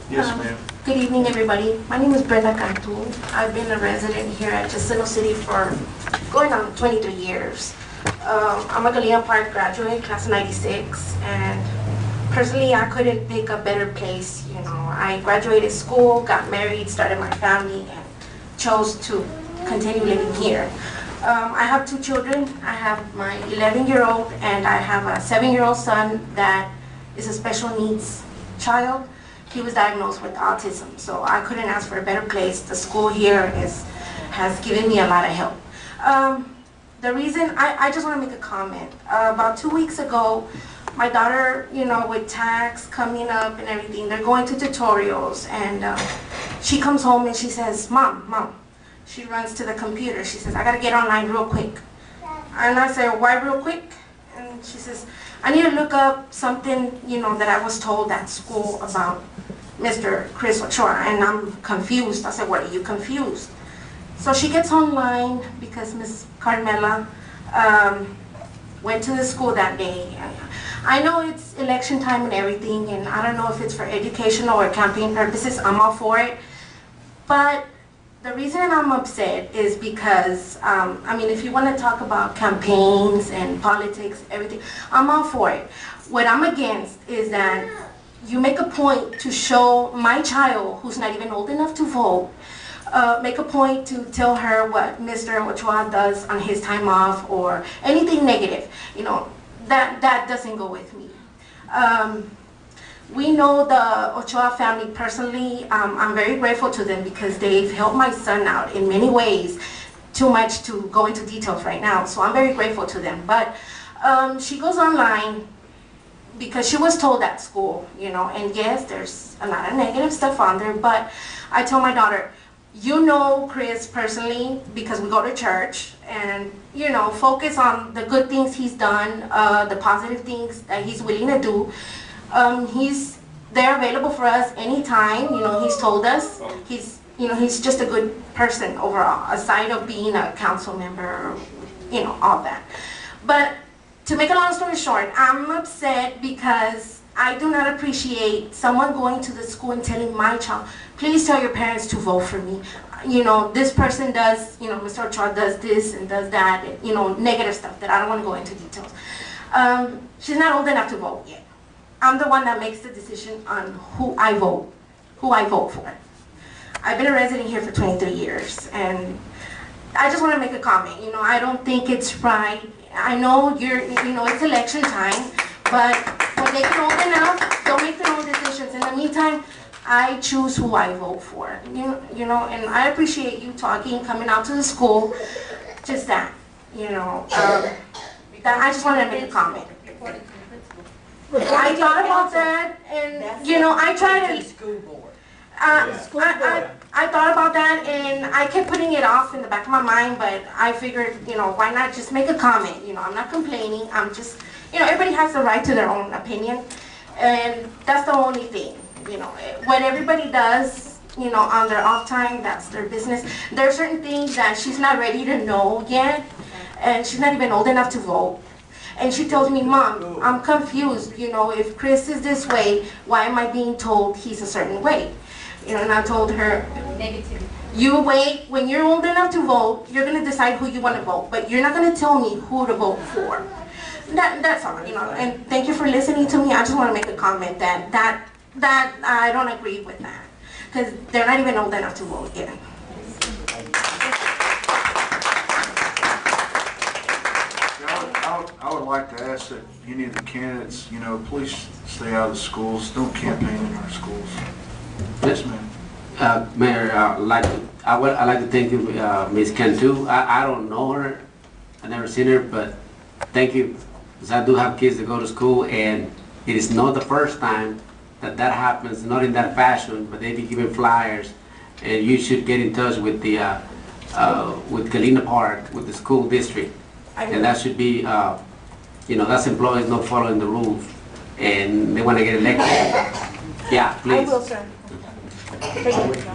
Yes, ma'am. Good evening, everybody. My name is Brenda Cantu. I've been a resident here at Jacinto City for going on 23 years. I'm a Galena Park graduate, class of 96, and personally, I couldn't pick a better place. You know, I graduated school, got married, started my family, and chose to continue living here. I have two children. I have my 11-year-old and I have a 7-year-old son that is a special needs child. He was diagnosed with autism, so I couldn't ask for a better place. The school here has given me a lot of help. The reason, I just want to make a comment. About 2 weeks ago, my daughter, you know, with tags coming up and everything, they're going to tutorials, and she comes home and she says, Mom, she runs to the computer. She says, I gotta get online real quick. And I say, why real quick? And she says, I need to look up something, you know, that I was told at school about Mr. Chris Ochoa, and I'm confused. I said, what, are you confused? So she gets online because Miss Carmela went to the school that day. I know it's election time and everything, and I don't know if it's for educational or campaign purposes. I'm all for it. But the reason I'm upset is because, I mean, if you want to talk about campaigns and politics, everything, I'm all for it. What I'm against is that you make a point to show my child, who's not even old enough to vote, make a point to tell her what Mr. Ochoa does on his time off or anything negative. You know, that doesn't go with me. We know the Ochoa family personally. I'm very grateful to them because they've helped my son out in many ways. Too much to go into details right now, so I'm very grateful to them. But she goes online because she was told at school, you know, and yes, there's a lot of negative stuff on there, but I tell my daughter, you know Chris personally because we go to church, and you know, focus on the good things he's done, the positive things that he's willing to do. They're available for us anytime. You know, he's told us he's just a good person overall, aside of being a council member, you know, all that. But to make a long story short, I'm upset because I do not appreciate someone going to the school and telling my child, please tell your parents to vote for me. You know, this person does, you know, Mr. Ochoa does this and does that, and, you know, negative stuff that I don't want to go into details. She's not old enough to vote yet. I'm the one that makes the decision on who I vote for. I've been a resident here for 23 years, and I just want to make a comment. You know, I don't think it's right. I know you know, it's election time, but when they get old enough, they'll make their own decisions. In the meantime, I choose who I vote for. You know, and I appreciate you talking, coming out to the school, just that. You know, that I just wanted to make a comment. I thought about that, and you know, I tried to. I thought about that, and I kept putting it off in the back of my mind. But I figured, you know, why not just make a comment? You know, I'm not complaining. I'm just, you know, everybody has the right to their own opinion, and that's the only thing. You know, what everybody does, you know, on their off time, that's their business. There are certain things that she's not ready to know yet, and she's not even old enough to vote. And she tells me, Mom, I'm confused. You know, if Chris is this way, why am I being told he's a certain way? You know, and I told her, you wait, when you're old enough to vote, you're going to decide who you want to vote, but you're not going to tell me who to vote for. That's all, you know, and thank you for listening to me. I just want to make a comment that I don't agree with that, because they're not even old enough to vote yet. I would like to ask that any of the candidates, you know, please stay out of the schools. Don't campaign in our schools. Yes, ma'am. Mayor, I'd like to thank you, Ms. Cantu. I don't know her. I've never seen her, but thank you, because I do have kids that go to school, and it is not the first time that happens, not in that fashion, but they be giving flyers, and you should get in touch with the with Galena Park, with the school district, and that should be, you know, that's employees not following the rules, and they want to get elected. Yeah, please. I will, sir. Thank you.